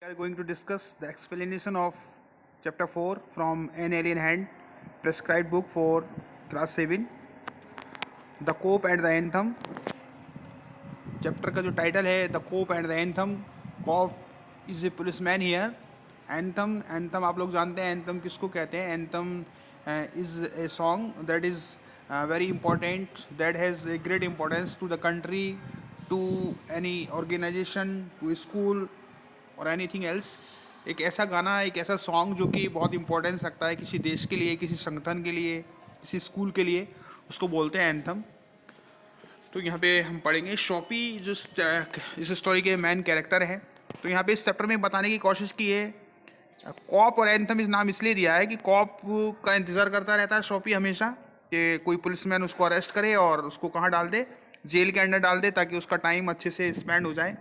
We are going to discuss the explanation of chapter 4 from An Alien Hand, prescribed book for class 7, The Cope and the Anthem. Chapter का जो title है the cope and the anthem. Cop is a policeman here. Anthem आप लोग जानते हैं anthem किसको कहते हैं. Anthem is a song that is very important, that has a great importance to the country, to any organisation, to school और anything else. एक ऐसा गाना, एक ऐसा सॉन्ग जो कि बहुत इंपॉर्टेंस रखता है किसी देश के लिए, किसी संगठन के लिए, किसी स्कूल के लिए, उसको बोलते हैं एंथम. तो यहाँ पे हम पढ़ेंगे शॉपी जो इस स्टोरी के मेन कैरेक्टर हैं. तो यहाँ पे इस चैप्टर में बताने की कोशिश की है, कॉप और एंथम इस नाम इसलिए दिया है कि कॉप का इंतज़ार करता रहता है शॉपी हमेशा कि कोई पुलिसमैन उसको अरेस्ट करे और उसको कहाँ डाल दे, जेल के अंदर डाल दे, ताकि उसका टाइम अच्छे से स्पेंड हो जाए.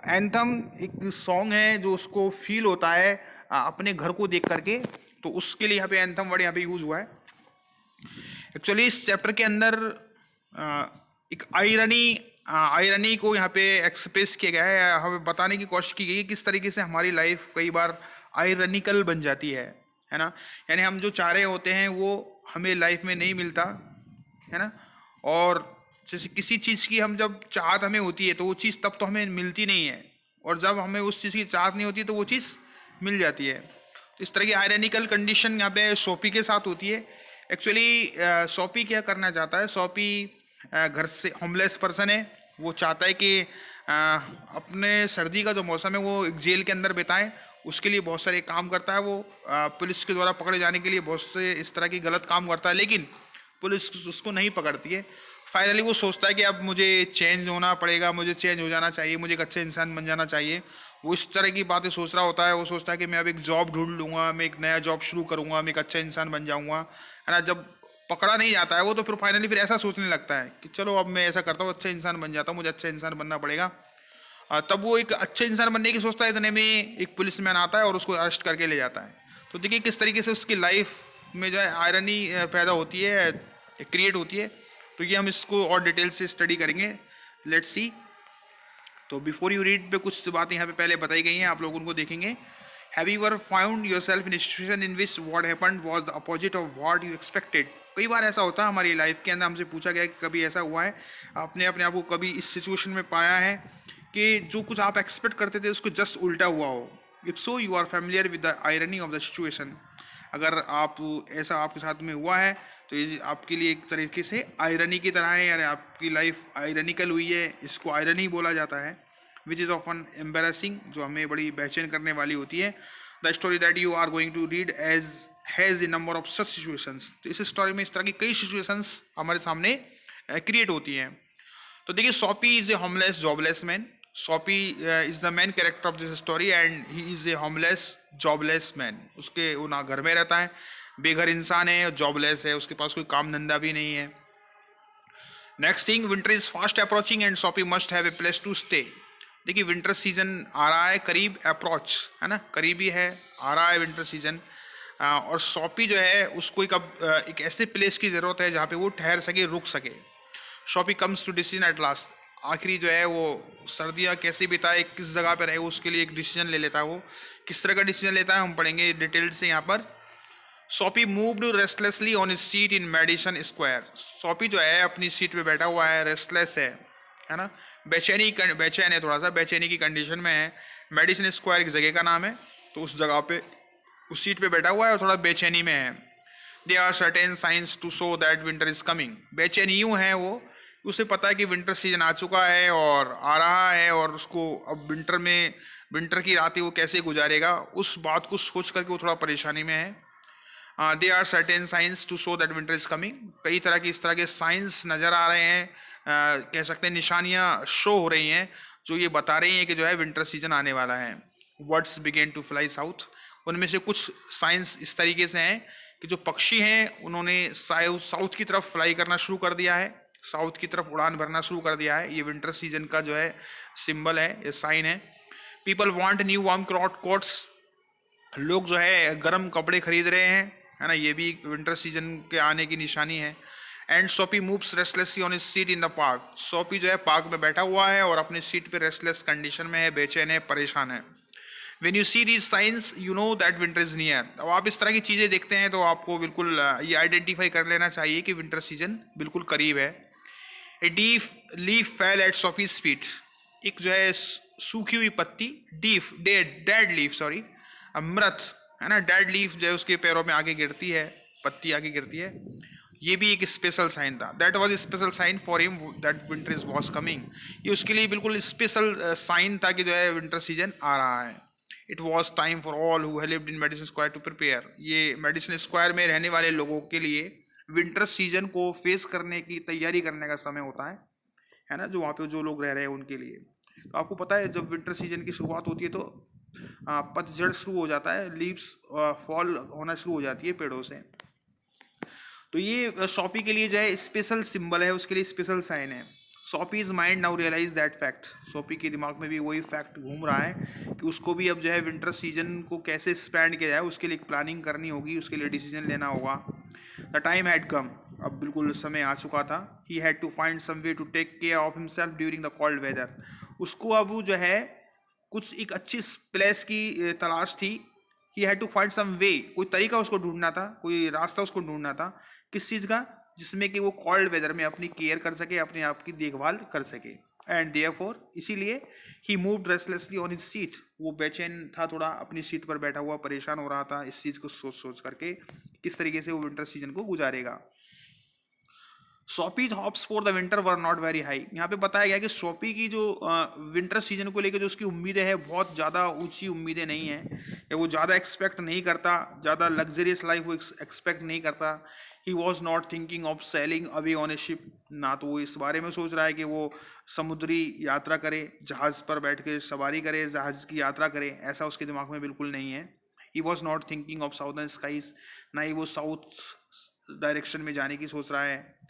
एंथम एक सॉन्ग है जो उसको फील होता है अपने घर को देख करके, तो उसके लिए यहाँ पे एंथम वर्ड यहाँ पे यूज़ हुआ है. एक्चुअली इस चैप्टर के अंदर एक आयरनी को यहाँ पे एक्सप्रेस किया गया है, हमें बताने की कोशिश की गई है किस तरीके से हमारी लाइफ कई बार आयरनिकल बन जाती है ना. यानी हम जो चाह रहे होते हैं वो हमें लाइफ में नहीं मिलता है ना. और जैसे किसी चीज़ की हम जब चाहत हमें होती है तो वो चीज़ तब तो हमें मिलती नहीं है, और जब हमें उस चीज़ की चाहत नहीं होती तो वो चीज़ मिल जाती है. तो इस तरह की आयरनिकल कंडीशन यहाँ पे सोपी के साथ होती है. एक्चुअली सोपी क्या करना चाहता है, सोपी घर से होमलेस पर्सन है, वो चाहता है कि अपने सर्दी का जो मौसम है वो एक जेल के अंदर बिताए. उसके लिए बहुत सारे काम करता है वो, पुलिस के द्वारा पकड़े जाने के लिए बहुत से इस तरह की गलत काम करता है, लेकिन पुलिस उसको नहीं पकड़ती है. फाइनली वो सोचता है कि अब मुझे चेंज होना पड़ेगा, मुझे चेंज हो जाना चाहिए, मुझे एक अच्छे इंसान बन जाना चाहिए. वो इस तरह की बातें सोच रहा होता है. वो सोचता है कि मैं अब एक जॉब ढूंढ लूँगा, मैं एक नया जॉब शुरू करूँगा, मैं एक अच्छा इंसान बन जाऊँगा, है ना. जब पकड़ा नहीं जाता है वो तो फिर फाइनली फिर ऐसा सोचने लगता है कि चलो अब मैं ऐसा करता हूँ, अच्छा इंसान बन जाता हूँ, मुझे अच्छा इंसान बनना पड़ेगा. तब वो एक अच्छे इंसान बनने की सोचता है, इतने में एक पुलिसमैन आता है और उसको अरेस्ट करके ले जाता है. तो देखिए किस तरीके से उसकी लाइफ में जो है आयरनी पैदा होती है, क्रिएट होती है. तो ये हम इसको और डिटेल से स्टडी करेंगे. Let's see. तो बिफोर यू रीड पे कुछ बातें यहाँ पे पहले बताई गई हैं, आप लोग उनको देखेंगे. Have you ever found yourself in situation in which what happened was the opposite of what you expected. कई बार ऐसा होता है हमारी लाइफ के अंदर, हमसे पूछा गया कि कभी ऐसा हुआ है, आपने अपने आप को कभी इस सिचुएशन में पाया है कि जो कुछ आप एक्सपेक्ट करते थे उसको जस्ट उल्टा हुआ हो. If so you are familiar with the irony of the situation. अगर आप ऐसा आपके साथ में हुआ है तो ये आपके लिए एक तरीके से आयरनी की तरह है, यानी आपकी लाइफ आयरनिकल हुई है, इसको आयरनी बोला जाता है. विच इज़ ऑफन एम्बेरसिंग, जो हमें बड़ी बेचैन करने वाली होती है. The story that you are going to read as has a number of such situations. तो इस स्टोरी में इस तरह की कई सिचुएशंस हमारे सामने क्रिएट होती हैं. तो देखिए Soapy is a homeless jobless man. Soapy is the main character of this story and he is a homeless jobless man. उसके वो ना घर में रहता है, बेघर इंसान है, जॉबलेस है, उसके पास कोई काम धंधा भी नहीं है. Next thing, winter is fast approaching and Soapy must have a place to stay. देखिए विंटर सीजन आ रहा है, करीब अप्रोच है ना, करीबी है, आ रहा है विंटर सीजन. और सोपी जो है उसको एक ऐसे प्लेस की ज़रूरत है जहाँ पे वो ठहर सके, रुक सके. Soapy comes to decision at last. आखिरी जो है वो सर्दियाँ कैसे बिताए, किस जगह पे रहे, उसके लिए एक डिसीजन ले लेता है. वो किस तरह का डिसीजन लेता है हम पढ़ेंगे डिटेल्ड से यहाँ पर. सोपी moved restlessly on his seat in Madison Square. सोपी जो है अपनी सीट पे बैठा हुआ है, रेस्टलेस है ना, बेचैन है, थोड़ा सा बेचैनी की कंडीशन में है. मेडिसन स्क्वायर एक जगह का नाम है, तो उस जगह पे उस सीट पे बैठा हुआ है और थोड़ा बेचैनी में है. They are certain signs to show that winter is coming. बेचैनी यूँ है वो, उसे पता है कि विंटर सीजन आ चुका है और आ रहा है, और उसको अब विंटर की रातें वो कैसे गुजारेगा, उस बात को सोच करके वो थोड़ा परेशानी में है. They are certain signs to show that winter is coming. कई तरह की इस तरह के साइंस नज़र आ रहे हैं, कह सकते हैं निशानियाँ शो हो रही हैं जो ये बता रही हैं कि जो है विंटर सीजन आने वाला है. Birds begin to fly south. उनमें से कुछ साइंस इस तरीके से हैं कि जो पक्षी हैं उन्होंने साउथ की तरफ फ्लाई करना शुरू कर दिया है, साउथ की तरफ उड़ान भरना शुरू कर दिया है. ये विंटर सीजन का जो है सिंबल है, ये साइन है. People want new warm quotes. लोग जो है गर्म कपड़े खरीद रहे हैं, है ना, ये भी विंटर सीजन के आने की निशानी है. एंड सोपी moves restlessly on his seat in the park. सोपी जो है पार्क में बैठा हुआ है और अपनी सीट पे रेस्टलेस कंडीशन में है, बेचैन है, परेशान है. When you see these signs, you know that winter is near. अब आप इस तरह की चीज़ें देखते हैं तो आपको बिल्कुल ये आइडेंटिफाई कर लेना चाहिए कि विंटर सीजन बिल्कुल करीब है. A deep leaf fell at Sophie's feet. एक जो है सूखी हुई पत्ती, डेड लीफ, सॉरी, मृत, है ना, डेड लीफ जो है उसके पैरों में आगे गिरती है, पत्ती आगे गिरती है. ये भी एक स्पेशल साइन था. That was special sign for him that winter is was coming. ये उसके लिए बिल्कुल स्पेशल साइन था कि जो है विंटर सीजन आ रहा है. It was time for all who lived in Madison Square to prepare. ये मेडिसिन स्क्वायर में रहने वाले लोगों के लिए विंटर सीजन को फेस करने की तैयारी करने का समय होता है ना, जो वहाँ पे जो लोग रह रहे हैं उनके लिए. तो आपको पता है जब विंटर सीजन की शुरुआत होती है तो पतझड़ शुरू हो जाता है, लीव्स फॉल होना शुरू हो जाती है पेड़ों से. तो ये शॉपी के लिए जो है स्पेशल सिंबल है, उसके लिए स्पेशल साइन है. Soapy's mind now realise that fact. Soapy के दिमाग में भी वही फैक्ट घूम रहा है कि उसको भी अब जो है विंटर सीजन को कैसे स्पेंड किया जाए उसके लिए प्लानिंग करनी होगी, उसके लिए डिसीजन लेना होगा. The time had come. अब बिल्कुल समय आ चुका था. He had to find some way to take care of himself during the cold weather. उसको अब जो है कुछ एक अच्छी प्लेस की तलाश थी. He had to find some way. कोई तरीका उसको ढूंढना था, कोई रास्ता उसको ढूंढना था. किस चीज़ का? जिसमें कि वो कोल्ड वेदर में अपनी केयर कर सके, अपने आप की देखभाल कर सके. एंड देयरफॉर इसीलिए he moved restlessly on his seat. वो बेचैन था थोड़ा, अपनी सीट पर बैठा हुआ परेशान हो रहा था इस चीज़ को सोच सोच करके किस तरीके से वो विंटर सीजन को गुजारेगा. Soapy's hopes for the winter were not very high. यहाँ पे बताया गया कि सोपी की जो विंटर सीजन को लेकर जो उसकी उम्मीदें हैं बहुत ज़्यादा ऊंची उम्मीदें नहीं हैं, या वो ज़्यादा एक्सपेक्ट नहीं करता, ज़्यादा लग्जरियस लाइफ वो एक्सपेक्ट नहीं करता. ही was not thinking of selling away on A ship. ना तो वो इस बारे में सोच रहा है कि वो समुद्री यात्रा करे, जहाज़ पर बैठ के सवारी करे, जहाज़ की यात्रा करे, ऐसा उसके दिमाग में बिल्कुल नहीं है. He was not thinking of southern skies. ना ही वो साउथ डायरेक्शन में जाने की सोच रहा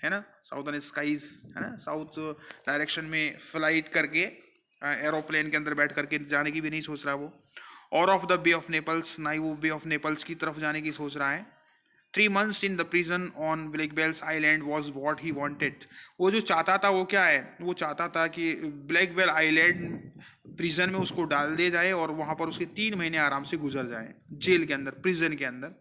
है ना, साउदर्न स्काईज, है ना, साउथ डायरेक्शन में फ्लाइट करके एरोप्लेन के अंदर बैठ करके जाने की भी नहीं सोच रहा वो. Or of the Bay of Naples. ना ही वो बे ऑफ नेपल्स की तरफ जाने की सोच रहा है. 3 months in the prison on Blackwell's Island was what he wanted. वो जो चाहता था वो क्या है? वो चाहता था कि ब्लैक बेल आइलैंड प्रिजन में उसको डाल दिया जाए और वहाँ पर उसके 3 महीने आराम से गुजर जाए जेल के अंदर, प्रिजन के अंदर.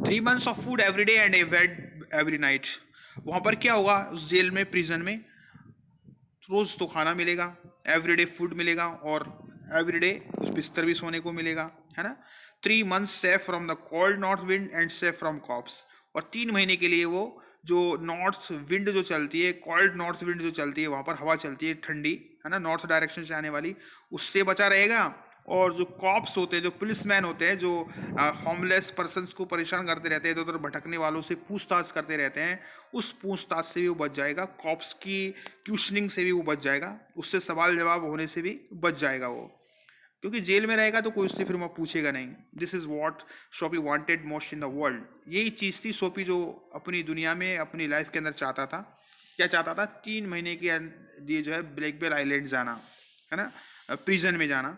3 months of food every day and a bed every night. वहाँ पर क्या होगा उस जेल में, प्रिजन में? रोज तो खाना मिलेगा, एवरीडे फूड मिलेगा और एवरीडे उस बिस्तर भी सोने को मिलेगा, है ना. 3 months safe from the cold north wind and safe from cops. और 3 महीने के लिए वो जो नॉर्थ विंड जो चलती है, कोल्ड नॉर्थ विंड जो चलती है, वहाँ पर हवा चलती है ठंडी, है ना, नॉर्थ डायरेक्शन से आने वाली, उससे बचा रहेगा. और जो कॉप्स होते हैं, जो पुलिसमैन होते हैं, जो होमलेस पर्सन्स को परेशान करते रहते हैं, इधर उधर भटकने वालों से पूछताछ करते रहते हैं, उस पूछताछ से भी वो बच जाएगा. कॉप्स की क्वेश्चनिंग से भी वो बच जाएगा, उससे सवाल जवाब होने से भी बच जाएगा वो, क्योंकि जेल में रहेगा तो कोई उससे फिर वो पूछेगा नहीं. दिस इज वॉट सोपी wanted most in the world. यही चीज़ थी सोपी जो अपनी दुनिया में, अपनी लाइफ के अंदर चाहता था. क्या चाहता था? 3 महीने के लिए जो है ब्लैक बेल आइलैंड जाना, है ना, प्रिजन में जाना.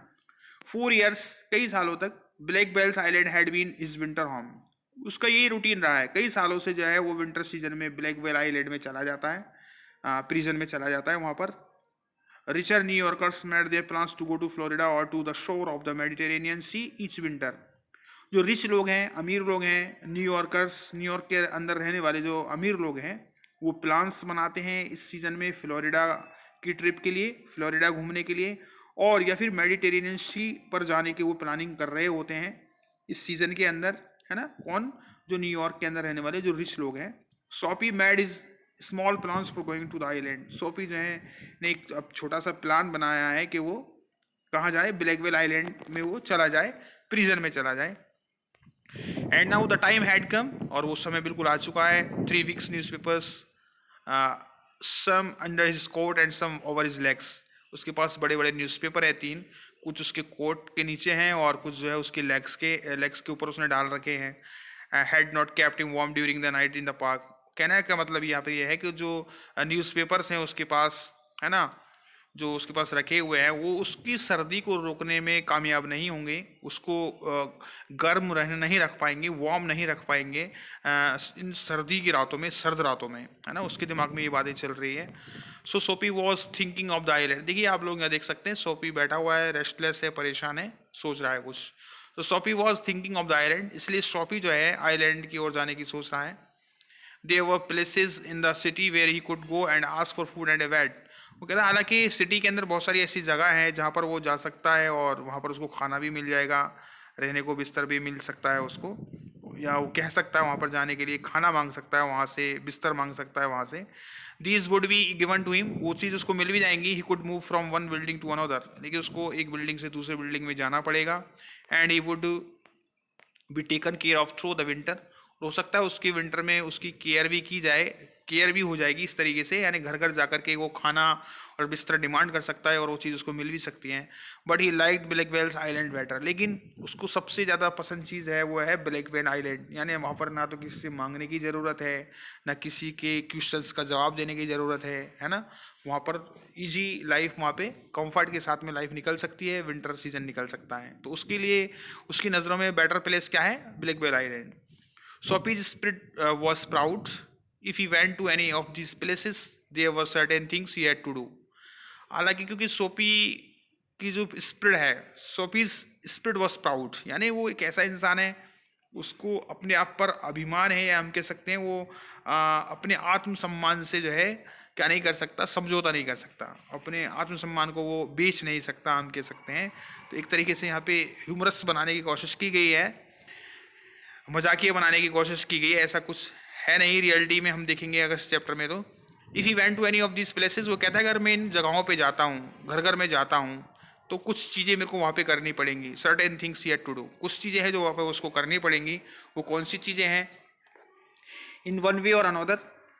4 years, कई सालों तक Blackwell's Island had been his winter home. उसका यही रूटीन रहा है, कई सालों से जो है वो विंटर सीजन में ब्लैक बेल आइलैंड में चला जाता है, प्रिजन में चला जाता है वहाँ पर. Richer New Yorkers made their plans to go to Florida or to the shore of the Mediterranean Sea each winter. जो रिच लोग हैं, अमीर लोग हैं, न्यूयॉर्कर्स, न्यूयॉर्क के अंदर रहने वाले जो अमीर लोग हैं, वो प्लान्स बनाते हैं इस सीजन में फ्लोरिडा की ट्रिप के लिए, फ्लोरिडा घूमने के लिए, और या फिर मेडिटेरेनियन सी पर जाने की वो प्लानिंग कर रहे होते हैं इस सीजन के अंदर, है ना. कौन? जो न्यूयॉर्क के अंदर रहने वाले जो रिच लोग हैं. Soapy made his small plans for going to the island. Soapy जो है ने एक अब छोटा सा प्लान बनाया है कि वो कहाँ जाए, ब्लैक बेल आइलैंड में वो चला जाए, प्रिजन में चला जाए. And now the time had come. और वो समय बिल्कुल आ चुका है. 3 weeks newspapers, some under his coat and some over his legs. उसके पास बड़े बड़े न्यूज़पेपर है 3, कुछ उसके कोट के नीचे हैं और कुछ जो है उसके लेग्स के ऊपर उसने डाल रखे हैं. Had not kept him warm during the night in the park. कहने का मतलब यहाँ पे ये है कि जो न्यूज़पेपर्स हैं उसके पास, है ना, जो उसके पास रखे हुए हैं, वो उसकी सर्दी को रोकने में कामयाब नहीं होंगे, उसको गर्म रहने नहीं रख पाएंगे, वार्म नहीं रख पाएंगे इन सर्दी की रातों में, सर्द रातों में, है ना. उसके दिमाग में ये बातें चल रही है. सो सोपी was thinking of the island. देखिए आप लोग यहाँ देख सकते हैं, सोपी बैठा हुआ है, रेस्टलेस है, परेशान है, सोच रहा है कुछ। तो सोपी was thinking of the island, इसलिए सोपी जो है आइलैंड की ओर जाने की सोच रहा है। There were places in the city where he could go and ask for food and a bed. वो कहता है हालांकि सिटी के अंदर बहुत सारी ऐसी जगह हैं जहाँ पर वो जा सकता है और वहाँ पर उसको खाना भी मिल जाएगा, रहने को बिस्तर भी मिल सकता है उसको, या वो कह सकता है वहाँ पर जाने के लिए, खाना मांग सकता है वहाँ से, बिस्तर मांग सकता है वहाँ से। These would be given to him, वो चीज़ उसको मिल भी जाएंगी। He could move from one building to another, लेकिन उसको एक बिल्डिंग से दूसरे बिल्डिंग में जाना पड़ेगा। And he would be taken care of through the winter, हो सकता है उसकी विंटर में उसकी केयर भी की जाए, केयर भी हो जाएगी इस तरीके से, यानी घर घर जाकर के वो खाना और बिस्तर डिमांड कर सकता है और वो चीज़ उसको मिल भी सकती है। But he like Blackwell's Island better, लेकिन उसको सबसे ज़्यादा पसंद चीज़ है वो है ब्लैक वेल आइलैंड, यानी वहाँ पर ना तो किसी से मांगने की ज़रूरत है, ना किसी के क्वेश्चंस का जवाब देने की ज़रूरत है ना। वहाँ पर इजी लाइफ, वहाँ पे कंफर्ट के साथ में लाइफ निकल सकती है, विंटर सीजन निकल सकता है। तो उसके लिए उसकी नज़रों में बेटर प्लेस क्या है, Blackwell island. Sophie's spirit was proud. If he went to any of these places, there were certain things he had to do. हालांकि क्योंकि सोपी की जो स्पिरिट है, सोपीज स्पिरिट वॉज प्राउड, यानी वो एक ऐसा इंसान है, उसको अपने आप पर अभिमान है, या हम कह सकते हैं वो अपने आत्मसम्मान से जो है क्या नहीं कर सकता, समझौता नहीं कर सकता, अपने आत्मसम्मान को वो बेच नहीं सकता, हम कह सकते हैं। तो एक तरीके से यहाँ पे ह्यूमरस बनाने की कोशिश की गई है, मजाकिया बनाने की कोशिश की गई है, ऐसा कुछ है नहीं रियलिटी में। हम देखेंगे अगर इस चैप्टर में, तो if you went to any of this places, वो कहता है अगर मैं इन जगहों पे जाता हूँ, घर घर में जाता हूँ, तो कुछ चीज़ें मेरे को वहाँ पे करनी पड़ेंगी। Certain things yet to do, कुछ चीज़ें हैं जो वहाँ पे उसको करनी पड़ेंगी। वो कौन सी चीज़ें हैं? इन वन वे और अनदर,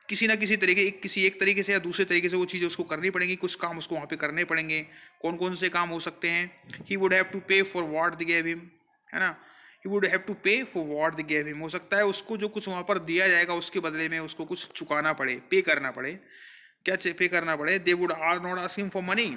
किसी ना किसी तरीके, किसी एक तरीके से या दूसरे तरीके से वो चीज़ें उसको करनी पड़ेंगी, कुछ काम उसको वहाँ पे करने पड़ेंगे। कौन कौन से काम हो सकते हैं? ही वुड हैव टू पे for what they gave him, है ना। ही वुड हैव टू पे for what they gave him, हो सकता है उसको जो कुछ वहाँ पर दिया जाएगा उसके बदले में उसको कुछ चुकाना पड़े, पे करना पड़े। क्या पे करना पड़े? They would are not ask him for money,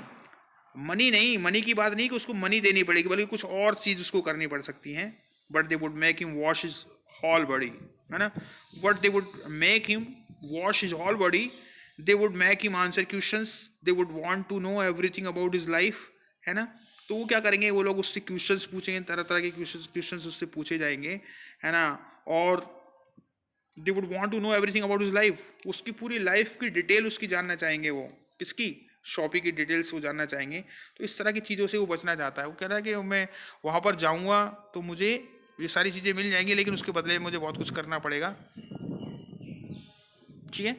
money नहीं, मनी की बात नहीं कि उसको मनी देनी पड़ेगी, बल्कि कुछ और चीज़ उसको करनी पड़ सकती हैं। But they would make him wash his whole body, है ना। What they would make him wash his whole body, they would make him answer questions, they would want to know everything about his life, है ना। तो वो क्या करेंगे, वो लोग उससे क्वेश्चंस पूछेंगे, तरह तरह के क्वेश्चंस उससे पूछे जाएंगे, है ना। और they would want to know everything about his life, उसकी पूरी लाइफ की डिटेल उसकी जानना चाहेंगे। वो किसकी? शॉपी की डिटेल्स वो जानना चाहेंगे। तो इस तरह की चीज़ों से वो बचना चाहता है। वो कह रहा है कि मैं वहाँ पर जाऊँगा तो मुझे ये सारी चीज़ें मिल जाएंगी, लेकिन उसके बदले में मुझे बहुत कुछ करना पड़ेगा। ठीक है।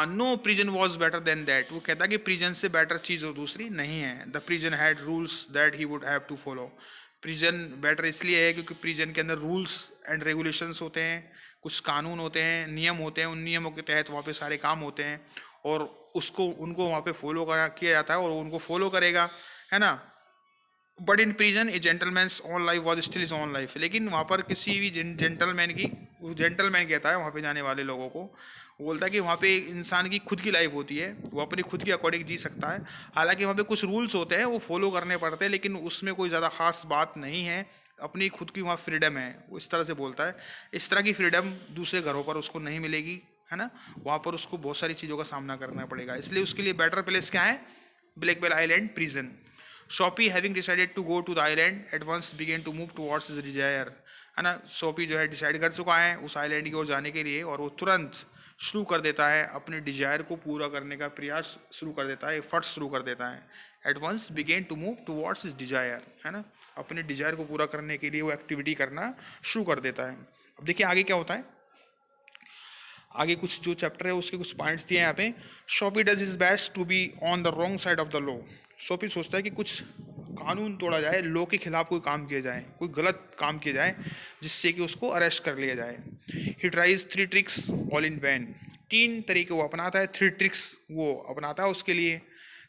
No prison was better than that, वो कहता है कि प्रिजन से बेटर चीज़ हो दूसरी नहीं है। The prison had rules that he would have to follow, prison better इसलिए है क्योंकि प्रिजन के अंदर रूल्स एंड रेगुलेशंस होते हैं, कुछ कानून होते हैं, नियम होते हैं, उन नियमों के तहत वहाँ पे सारे काम होते हैं और उसको उनको वहाँ पे फॉलो किया जाता है और उनको फॉलो करेगा, है ना। But in prison A gentleman's on life was still is on life, लेकिन वहाँ पर किसी भी जेंटलमैन की, जेंटलमैन कहता है वहाँ पे जाने वाले लोगों को, वो बोलता है कि वहाँ पे इंसान की खुद की लाइफ होती है, वो अपनी खुद की अकॉर्डिंग जी सकता है। हालांकि वहाँ पे कुछ रूल्स होते हैं वो फॉलो करने पड़ते हैं, लेकिन उसमें कोई ज़्यादा खास बात नहीं है, अपनी खुद की वहाँ फ्रीडम है, वो इस तरह से बोलता है। इस तरह की फ्रीडम दूसरे घरों पर उसको नहीं मिलेगी, है ना। वहाँ पर उसको बहुत सारी चीज़ों का सामना करना पड़ेगा, इसलिए उसके लिए बेटर प्लेस क्या है? Blackwell Island prison. Soapy having decided to go to the island at once began to move towards his desire, है ना। सोपी जो है डिसाइड कर चुका है उस आइलैंड की ओर जाने के लिए, और वो तुरंत शुरू कर देता है अपने डिजायर को पूरा करने का प्रयास शुरू कर देता है, एफर्ट्स शुरू कर देता है। At once began to move towards his desire, है ना, अपने डिजायर को पूरा करने के लिए वो एक्टिविटी करना शुरू कर देता है। अब देखिए आगे क्या होता है। आगे कुछ जो चैप्टर है उसके कुछ पॉइंट्स दिए हैं यहाँ पे। Soapy does his best to be on the wrong side of the law, Soapy सोचता है कि कुछ कानून तोड़ा जाए, लॉ के खिलाफ कोई काम किया जाए, कोई गलत काम किया जाए जिससे कि उसको अरेस्ट कर लिया जाए। He tries 3 tricks all in vain, 3 तरीके वो अपनाता है, 3 ट्रिक्स वो अपनाता है उसके लिए।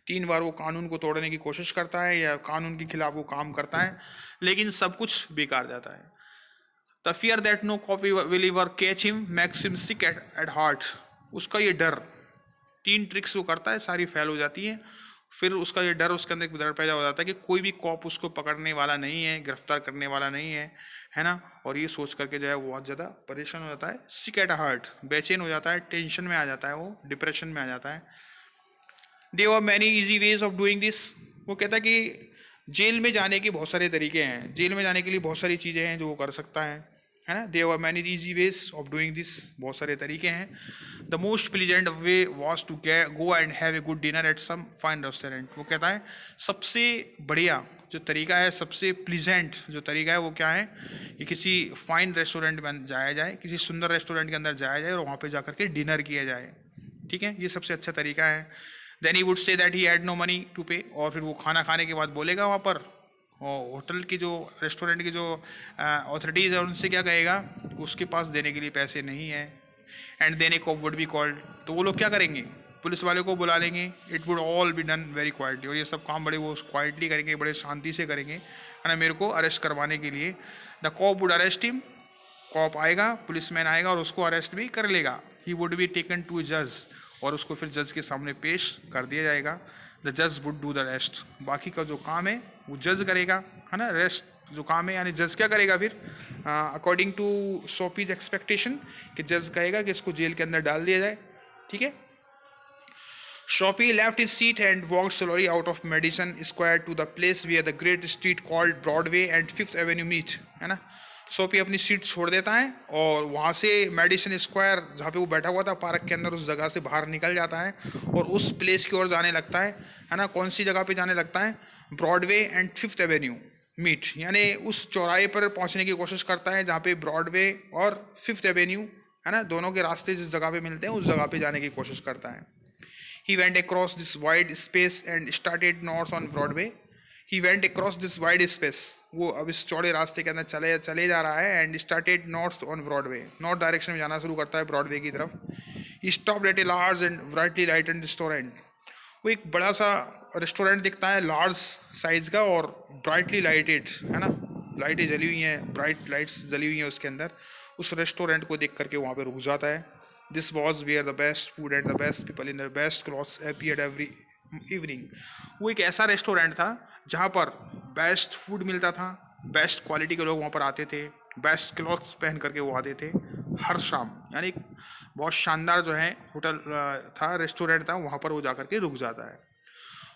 3 बार वो कानून को तोड़ने की कोशिश करता है या कानून के खिलाफ वो काम करता है, लेकिन सब कुछ बेकार जाता है। The fear that no copy will ever catch him makes him sick at heart, उसका ये डर, 3 ट्रिक्स वो करता है सारी फेल हो जाती है, फिर उसका ये डर, उसके अंदर एक डर पैदा हो जाता है कि कोई भी कॉप उसको पकड़ने वाला नहीं है, गिरफ्तार करने वाला नहीं है, है ना। और ये सोच करके जो है वो बहुत ज़्यादा परेशान हो जाता है, सिक एट हार्ट, बेचैन हो जाता है, टेंशन में आ जाता है, वो डिप्रेशन में आ जाता है। There are many easy ways of doing this. वो कहता है कि जेल में जाने के बहुत सारे तरीके हैं, जेल में जाने के लिए बहुत सारी चीज़ें हैं जो वो कर सकता है ना। There are many easy ways of doing this, बहुत सारे तरीके हैं। The most pleasant way was to go and have a good dinner at some fine restaurant. वो कहता है सबसे बढ़िया जो तरीका है, सबसे प्लीजेंट जो तरीका है वो क्या है कि किसी फाइन रेस्टोरेंट में जाया जाए, किसी सुंदर रेस्टोरेंट के अंदर जाया जाए और वहाँ पे जाकर के डिनर किया जाए, ठीक है, ये सबसे अच्छा तरीका है। Then he would say that he had no money to pay, और फिर वो खाना खाने के बाद बोलेगा वहाँ पर, और होटल की जो रेस्टोरेंट की जो अथॉरिटीज़ है उनसे क्या कहेगा, उसके पास देने के लिए पैसे नहीं है। And then a cop would be called, तो वो लोग क्या करेंगे, पुलिस वाले को बुला लेंगे। It would all be done very quietly, और ये सब काम बड़े वो क्वाइटली करेंगे, बड़े शांति से करेंगे, है ना, मेरे को अरेस्ट करवाने के लिए। The cop would arrest him, cop आएगा, पुलिसमैन आएगा और उसको अरेस्ट भी कर लेगा। He would be taken to जज, और उसको फिर जज के सामने पेश कर दिया जाएगा। द जज वुड डू द रेस्ट, बाकी का जो काम है वो जज करेगा, है ना। रेस्ट जो काम है यानी जज क्या करेगा फिर, अकॉर्डिंग टू सोपीज एक्सपेक्टेशन, कि जज कहेगा कि इसको जेल के अंदर डाल दिया जाए, ठीक है। Soapy left his seat and walked slowly out of Madison Square to the place where the great street called Broadway and Fifth Avenue meet, है ना। सोपी अपनी सीट छोड़ देता है और वहाँ से मेडिसन स्क्वायर जहाँ पे वो बैठा हुआ था पार्क के अंदर, उस जगह से बाहर निकल जाता है और उस प्लेस की ओर जाने लगता है ना। कौन सी जगह पे जाने लगता है, Broadway and Fifth Avenue meet, यानी उस चौराहे पर पहुँचने की कोशिश करता है जहाँ पे ब्रॉडवे और फिफ्थ एवेन्यू, है ना, दोनों के रास्ते जिस जगह पे मिलते हैं उस जगह पे जाने की कोशिश करता है। He went across this wide space and started north on Broadway. He went across this wide space. वो अब इस चौड़े रास्ते के अंदर चले जा रहा है and started north on Broadway. North direction में जाना शुरू करता है ब्रॉडवे की तरफ। He stopped at a large and brightly lighted restaurant. वो एक बड़ा सा रेस्टोरेंट दिखता है, लार्ज साइज का और ब्राइटली लाइटेड, है ना, लाइटें जली हुई हैं, ब्राइट लाइट्स जली हुई हैं उसके अंदर। उस रेस्टोरेंट को देख करके वहाँ पे रुक जाता है। This was where the best food and the best people in their best clothes appeared every evening. वो एक ऐसा रेस्टोरेंट था जहाँ पर बेस्ट फूड मिलता था, बेस्ट क्वालिटी के लोग वहाँ पर आते थे, बेस्ट क्लॉथ्स पहन करके वो आते थे हर शाम, यानी बहुत शानदार जो है होटल था, रेस्टोरेंट था, वहाँ पर वो जा करके रुक जाता है।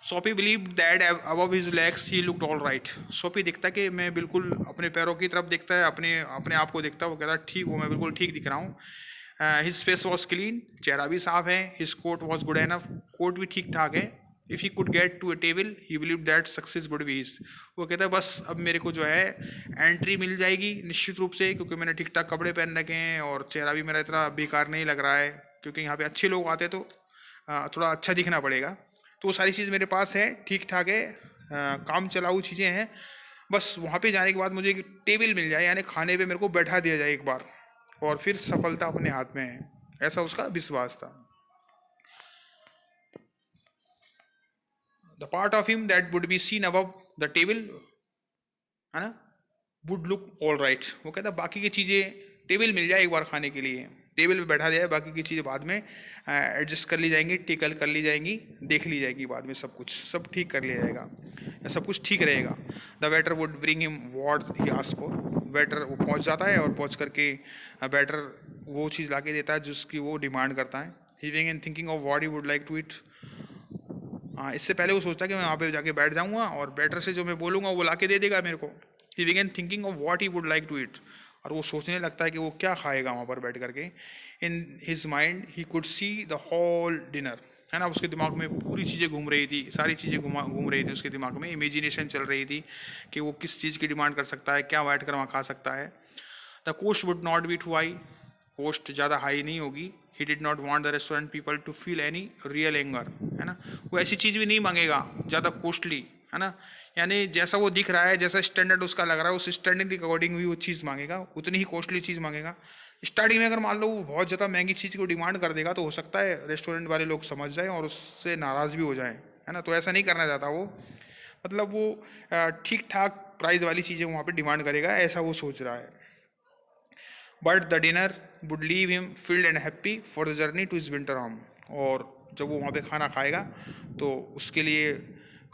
सोपी believe that above his legs he looked all right. सोपी दिखता कि मैं बिल्कुल, अपने पैरों की तरफ दिखता है, अपने आप को दिखता है, वो कहता है ठीक हूँ, मैं बिल्कुल ठीक दिख रहा हूँ। हिज फेस वॉज क्लीन, चेहरा भी साफ है। His coat was good enough, coat भी ठीक ठाक है। If he could get to a table he believe that success would be his. वो कहता है बस अब मेरे को जो है एंट्री मिल जाएगी निश्चित रूप से, क्योंकि मैंने ठीक ठाक कपड़े पहन रखे हैं और चेहरा भी मेरा इतना बेकार नहीं लग रहा है, क्योंकि यहाँ पे अच्छे लोग आते तो थोड़ा अच्छा दिखना पड़ेगा। तो वो सारी चीज़ मेरे पास है, ठीक ठाक है, काम चलाऊ चीज़ें हैं। बस वहाँ पे जाने के बाद मुझे एक टेबल मिल जाए, यानी खाने पे मेरे को बैठा दिया जाए एक बार, और फिर सफलता अपने हाथ में है, ऐसा उसका विश्वास था। The part of him that would be seen above the table, है ना, वुड लुक ऑल राइट। वो कहता बाकी की चीज़ें, टेबल मिल जाए एक बार खाने के लिए, टेबल पे बैठा जाए, बाकी की चीज़ें बाद में एडजस्ट कर ली जाएंगी, टिकल कर ली जाएंगी, देख ली जाएगी बाद में, सब कुछ सब ठीक कर लिया जाएगा, सब कुछ ठीक रहेगा। The waiter would bring him what he asked for. Waiter वो पहुंच जाता है और पहुंच करके वेटर वो चीज़ ला के देता है जिसकी वो डिमांड करता है। He began thinking of what he would like to eat. हाँ, इससे पहले वो सोचता है कि मैं वहाँ पे जाके बैठ जाऊँगा और वेटर से जो मैं बोलूँगा वो ला के दे देगा मेरे को। He began thinking of what he would like to eat, और वो सोचने लगता है कि वो क्या खाएगा वहाँ पर बैठ करके। In his mind he could see the whole dinner, है ना, उसके दिमाग में पूरी चीज़ें घूम रही थी, सारी चीज़ें घूम रही थी उसके दिमाग में, इमेजिनेशन चल रही थी कि वो किस चीज़ की डिमांड कर सकता है, क्या बैठ कर वहाँ खा सकता है। The cost would not be too high, cost ज़्यादा हाई नहीं होगी। He did not want the restaurant people to feel any real anger, है ना, वो ऐसी चीज़ भी नहीं मांगेगा ज़्यादा कॉस्टली, है ना, यानी जैसा वो दिख रहा है, जैसा स्टैंडर्ड उसका लग रहा है, उस स्टैंडर्ड के अकॉर्डिंग भी वो चीज़ मांगेगा, उतनी ही कॉस्टली चीज़ मांगेगा। स्टार्टिंग में अगर मान लो वो बहुत ज़्यादा महंगी चीज़ को डिमांड कर देगा तो हो सकता है रेस्टोरेंट वाले लोग समझ जाएं और उससे नाराज़ भी हो जाएं, है ना, तो ऐसा नहीं करना चाहता वो, मतलब वो ठीक ठाक प्राइस वाली चीज़ें वहाँ पे डिमांड करेगा, ऐसा वो सोच रहा है। But the dinner would leave him filled and happy for the journey to his winter home. और जब वो वहाँ पे खाना खाएगा तो उसके लिए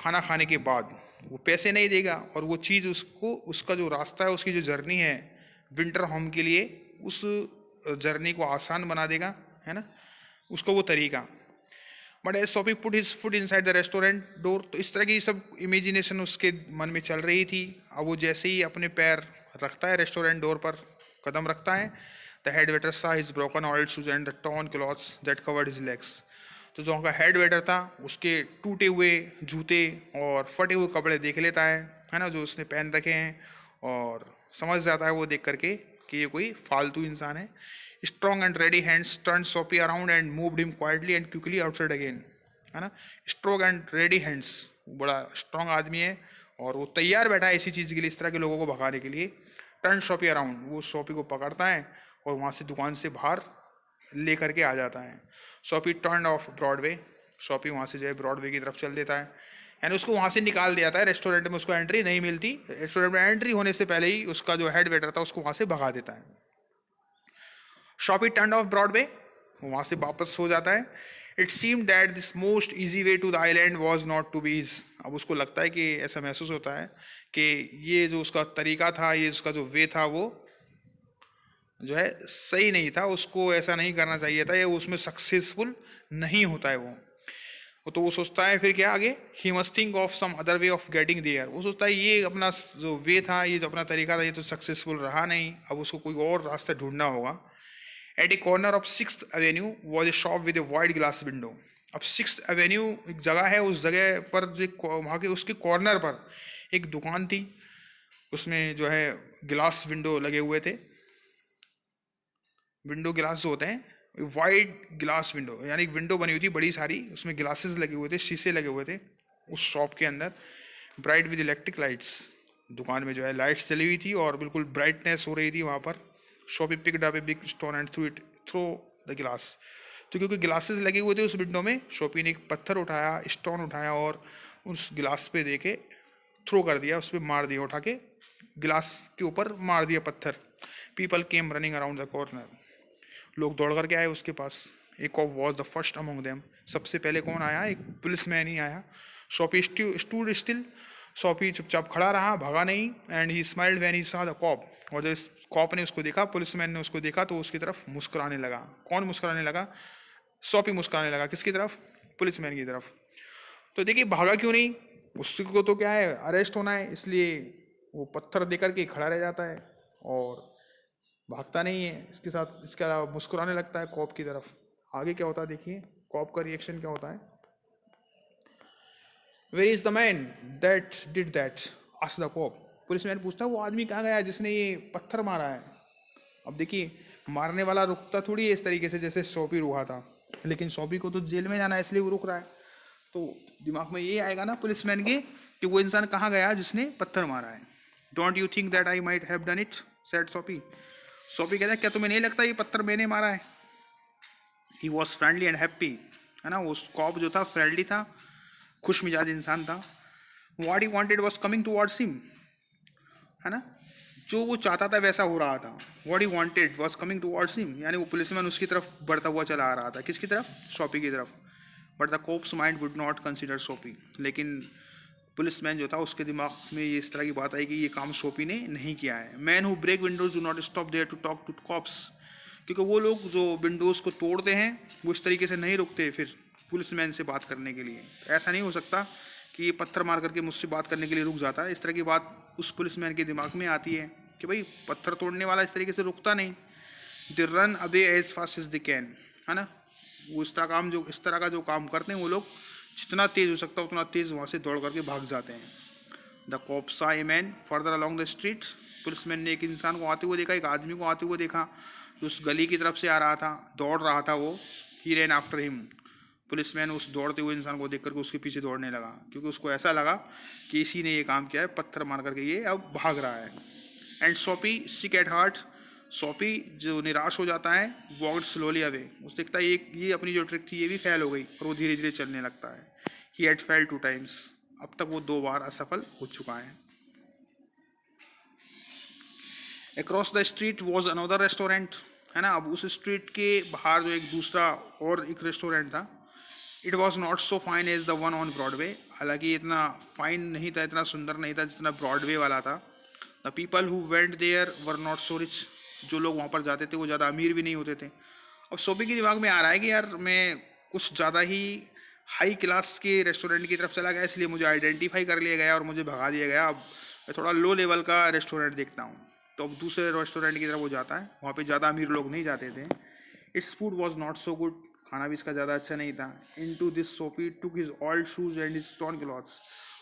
खाना खाने के बाद वो पैसे नहीं देगा, और वो चीज़ उसको, उसका जो रास्ता है, उसकी जो जर्नी है विंटर होम के लिए, उस जर्नी को आसान बना देगा, है ना, उसका वो तरीका। But as Soapy put his foot inside the restaurant door, तो इस तरह की सब इमेजिनेशन उसके मन में चल रही थी। अब वो जैसे ही अपने पैर रखता है रेस्टोरेंट डोर पर, कदम रखता है, द हेड वेटर सा his broken oiled shoes and the torn clothes that covered his legs. तो जो उनका हेड वेटर था उसके टूटे हुए जूते और फटे हुए कपड़े देख लेता है ना, जो उसने पहन रखे हैं, और समझ जाता है वो देख करके कि ये कोई फालतू इंसान है। Strong and ready hands turn Soapy around and moved him quietly and quickly outside again, है ना। स्ट्रॉन्ग एंड रेडी हैंड्स, बड़ा स्ट्रॉन्ग आदमी है और वो तैयार बैठा है इसी चीज़ के लिए, इस तरह के लोगों को भगाने के लिए। टर्न सोपी अराउंड, वो सोपी को पकड़ता है और वहाँ से दुकान से बाहर ले करके आ जाता है। सोपी टर्न ऑफ ब्रॉडवे, सोपी वहाँ से जो है ब्रॉडवे की तरफ चल देता है, यानी उसको वहाँ से निकाल दिया था। रेस्टोरेंट में उसको एंट्री नहीं मिलती, रेस्टोरेंट में एंट्री होने से पहले ही उसका जो हेड वेटर था उसको वहाँ से भगा देता है। शॉपी टर्न ऑफ ब्रॉडवे, वहाँ से वापस हो जाता है। It seem that this most easy way to the island was not to be easy, अब उसको लगता है कि ऐसा महसूस होता है कि ये जो उसका तरीका था, ये उसका जो वे था, वो जो है सही नहीं था, उसको ऐसा नहीं करना चाहिए था, ये उसमें सक्सेसफुल नहीं होता है वो। तो वो सोचता है फिर क्या आगे, he must think of some other way of getting there, वो सोचता है ये अपना जो वे था, ये जो अपना तरीका था, ये तो सक्सेसफुल रहा नहीं, अब उसको कोई और रास्ता ढूंढना होगा। At a corner of 6th Avenue was a shop with a wide glass window, अब 6th एवेन्यू एक जगह है, उस जगह पर जो वहाँ के उसके कॉर्नर पर एक दुकान थी, उसमें जो है ग्लास विंडो लगे हुए थे। विंडो ग्लास जो होते हैं, वाइड ग्लास विंडो, यानी एक विंडो बनी हुई थी बड़ी सारी, उसमें ग्लासेस लगे हुए थे, शीशे लगे हुए थे उस शॉप के अंदर। ब्राइट विद इलेक्ट्रिक लाइट्स, दुकान में जो है लाइट्स जली हुई थी और बिल्कुल ब्राइटनेस हो रही थी वहाँ पर। Soapy picked up a big stone and throw the glass, तो क्योंकि ग्लासेस लगे हुए थे उस विंडो में, शॉपी ने एक पत्थर उठाया, स्टोन उठाया और उस गिलास पे दे के थ्रो कर दिया, उस पर मार दिया, उठा के गिलास के ऊपर मार दिया पत्थर। People came running around the corner, लोग दौड़ करके आए उसके पास। एक cop was the first among them, सबसे पहले कौन आया, एक पुलिसमैन ही आया। शॉपी स्टूड स्टिल, शॉपी चुपचाप खड़ा रहा, भागा नहीं। And he smiled when he saw the cop, और जब कॉप ने उसको देखा, पुलिसमैन ने उसको देखा, तो उसकी तरफ मुस्कुराने लगा। कौन मुस्कुराने लगा, शॉपी मुस्कुराने लगा, किसकी तरफ, पुलिसमैन की तरफ। तो देखिए भागा क्यों नहीं, उसको तो क्या है, अरेस्ट होना है, इसलिए वो पत्थर दे करके खड़ा रह जाता है और भागता नहीं है, इसके साथ इसका मुस्कुराने लगता है कॉप की तरफ। आगे क्या होता है देखिए, कॉप का रिएक्शन क्या होता है। Where is the man that did that, asked the cop, policeman पूछता है वो आदमी कहाँ गया जिसने ये पत्थर मारा है। अब देखिए मारने वाला रुकता थोड़ी है इस तरीके से जैसे शॉपी रुका था, लेकिन शॉपी को तो जेल में जाना है इसलिए वो रुक रहा है। तो दिमाग में ये आएगा ना पुलिसमैन के कि वो इंसान कहाँ गया जिसने पत्थर मारा है। Don't you think that I might have done it, said Soapy. Soapy कहता है क्या तुम्हें नहीं लगता ये पत्थर मैंने मारा है। He was friendly and happy, है ना, वो कॉप जो था फ्रेंडली था, खुश मिजाज इंसान था। What he wanted was coming towards him, है ना, जो वो चाहता था वैसा हो रहा था। What he wanted was coming towards him, यानी वो पुलिसमैन उसकी तरफ बढ़ता हुआ चला आ रहा था, किसकी तरफ, शॉपी की तरफ। But the cop's mind would not consider Soapy, लेकिन पुलिसमैन जो था उसके दिमाग में ये इस तरह की बात आई कि ये काम शॉपी ने नहीं किया है। Man who break windows do not stop there to talk to cops, क्योंकि वो लोग जो विंडोज़ को तोड़ते हैं वो इस तरीके से नहीं रुकते फिर पुलिसमैन से बात करने के लिए। ऐसा नहीं हो सकता कि ये पत्थर मार करके मुझसे बात करने के लिए रुक जाता है, इस तरह की बात उस पुलिसमैन के दिमाग में आती है कि भाई पत्थर तोड़ने वाला इस तरीके से रुकता नहीं। They run away as fast as they can, है ना, वो इस तरह का जो काम करते हैं वो लोग जितना तेज़ हो सकता है उतना तेज़ वहाँ से दौड़ करके भाग जाते हैं। The cop saw a man further along the street, policeman ने एक इंसान को आते हुए देखा, एक आदमी को आते हुए देखा जो उस गली की तरफ से आ रहा था, दौड़ रहा था वो। ही रैन आफ्टर हिम, पुलिसमैन उस दौड़ते हुए इंसान को देख करके उसके पीछे दौड़ने लगा, क्योंकि उसको ऐसा लगा कि इसी ने ये काम किया है, पत्थर मार करके ये अब भाग रहा है। And Soapy sick at heart, Soapy जो निराश हो जाता है, वॉक्ड स्लोली अवे, उस देखता है ये अपनी जो ट्रिक थी ये भी फेल हो गई और वो धीरे धीरे चलने लगता है। ही हैड फेल्ड 2 टाइम्स, अब तक वो 2 बार असफल हो चुका है। Across the street was another restaurant, है ना, अब उस स्ट्रीट के बाहर जो एक दूसरा और एक रेस्टोरेंट था। It was not so fine as the one on Broadway, हालांकि इतना फाइन नहीं था, इतना सुंदर नहीं था जितना ब्रॉडवे वाला था। The people who went there were not so rich, जो लोग वहाँ पर जाते थे वो ज़्यादा अमीर भी नहीं होते थे। अब शॉपी के दिमाग में आ रहा है कि यार मैं कुछ ज़्यादा ही हाई क्लास के रेस्टोरेंट की तरफ चला गया, इसलिए मुझे आइडेंटिफाई कर लिया गया और मुझे भगा दिया गया। अब मैं थोड़ा लो लेवल का रेस्टोरेंट देखता हूँ। तो अब दूसरे रेस्टोरेंट की तरफ वो जाता है, वहाँ पे ज़्यादा अमीर लोग नहीं जाते थे। Its food was not so good, खाना भी इसका ज़्यादा अच्छा नहीं था। Into this Soapy took his old shoes and his torn clothes.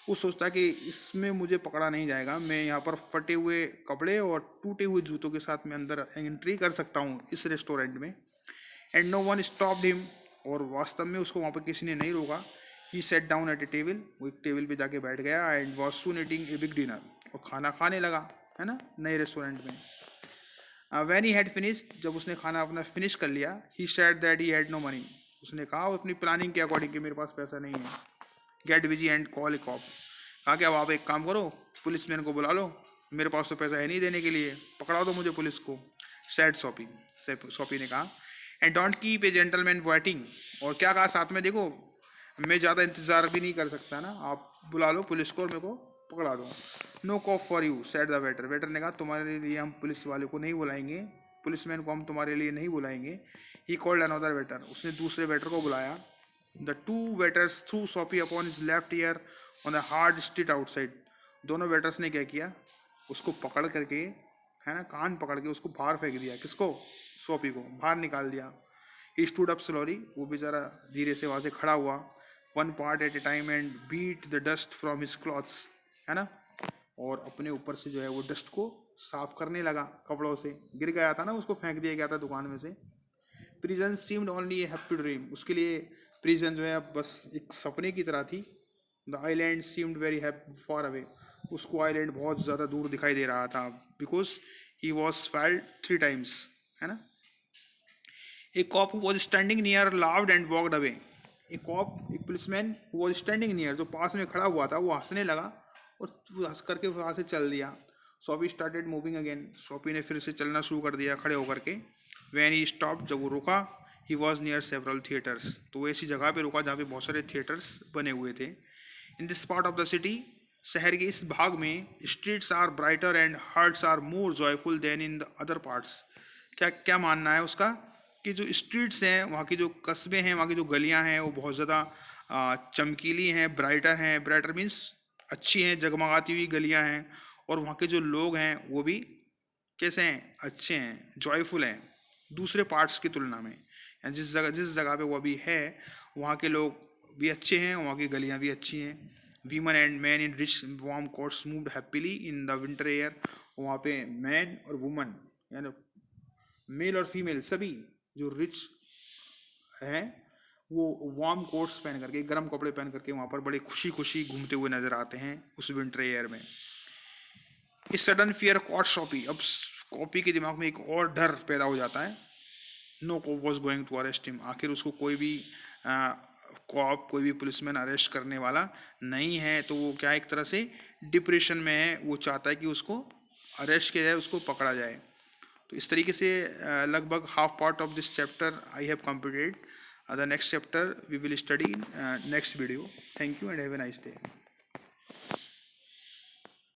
वो सोचता कि इसमें मुझे पकड़ा नहीं जाएगा, मैं यहाँ पर फटे हुए कपड़े और टूटे हुए जूतों के साथ मैं अंदर एंट्री कर सकता हूँ इस रेस्टोरेंट में। And no one stopped him, और वास्तव में उसको वहाँ पर किसी ने नहीं रोका। ही सेट डाउन एट ए टेबल, वो एक टेबल पे जाके बैठ गया। And was soon eating a big dinner, और खाना खाने लगा, है ना, नए रेस्टोरेंट में। व्हेन ही हैड फिनिश्ड, जब उसने खाना अपना फिनिश कर लिया, he said that he had no money, उसने कहा अपनी प्लानिंग के अकॉर्डिंग कि मेरे पास पैसा नहीं है। Get busy and call a cop, कहा कि अब आप एक काम करो, पुलिसमैन को बुला लो, मेरे पास तो पैसा है नहीं देने के लिए, पकड़ा दो मुझे पुलिस को। सैड सोपी, सोपी ने कहा। And don't keep a gentleman waiting, और क्या कहा साथ में, देखो मैं ज़्यादा इंतज़ार भी नहीं कर सकता ना, आप बुला लो पुलिस को और मेरे को पकड़ा दो। No cop for you said the waiter, waiter ने कहा तुम्हारे लिए हम पुलिस वाले को नहीं बुलाएंगे, पुलिसमैन को हम तुम्हारे लिए नहीं बुलाएंगे। ही कॉल्ड अनदर वेटर, उसने दूसरे वेटर को बुलाया। द टू वेटर्स थ्रू सोपी upon his left ear on the hard street outside, दोनों वेटर्स ने क्या किया, उसको पकड़ करके, है ना, कान पकड़ के उसको बाहर फेंक दिया। किसको? सोपी को बाहर निकाल दिया। ही स्टूड अप स्लोली, वो बेचारा धीरे से वहाँ से खड़ा हुआ। One part at a time and beat the dust from his clothes, है ना, और अपने ऊपर से जो है वो डस्ट को साफ करने लगा कपड़ों से, गिर गया था ना, उसको फेंक दिया गया था दुकान में से। प्रिजन सीम्ड ओनली ए हैप्पी ड्रीम, उसके लिए प्रिजन जो है बस एक सपने की तरह थी। The island seemed very happy far away, उसको आइलैंड बहुत ज़्यादा दूर दिखाई दे रहा था, because he was failed 3 times, है ना। A cop who was standing near loud and walked away, एक कॉप, एक policeman who was standing near, जो पास में खड़ा हुआ था, वो हंसने लगा और हंस करके वहाँ से चल दिया। सोपी स्टार्टेड मूविंग अगेन, सोपी ने फिर से चलना शुरू कर दिया खड़े होकर के। वैन ही स्टॉप, जब वो रुका, he was near several theatres, तो वो ऐसी जगह पे रुका जहाँ पे बहुत सारे थिएटर्स बने हुए थे। In this part of the city, शहर के इस भाग में, streets are brighter and hearts are more joyful than in the other parts. क्या क्या मानना है उसका कि जो स्ट्रीट्स हैं, वहाँ की जो कस्बे हैं, वहाँ की जो गलियाँ हैं, वो बहुत ज़्यादा चमकीली हैं, ब्राइटर हैं। ब्राइटर मीन्स अच्छी हैं, जगमगाती हुई गलियाँ हैं, और वहाँ के जो लोग हैं वो भी कैसे हैं, अच्छे हैं, जॉयफुल हैं दूसरे पार्ट्स की तुलना में। जिस जगह पे वो अभी है, वहाँ के लोग भी अच्छे हैं, वहाँ की गलियाँ भी अच्छी हैं। Women and man in rich warm quotes moved happily in the winter air, वहाँ पे मैन और वुमन, यानी मेल और फीमेल सभी जो रिच हैं, वो वार्म कोट्स पहन करके, गर्म कपड़े पहन करके वहाँ पर बड़े खुशी खुशी घूमते हुए नजर आते हैं उस विंटर एयर में। इस सडन फियर कॉट सोपी, अब कॉपी के दिमाग में एक और डर पैदा हो जाता है। No cop was going to arrest him, आखिर उसको कोई भी कॉप, कोई भी पुलिसमैन अरेस्ट करने वाला नहीं है, तो वो क्या एक तरह से डिप्रेशन में है, वो चाहता है कि उसको अरेस्ट किया जाए, उसको पकड़ा जाए। तो इस तरीके से लगभग half part of this chapter I have completed. The next chapter we will study in next video. Thank you and have a nice day.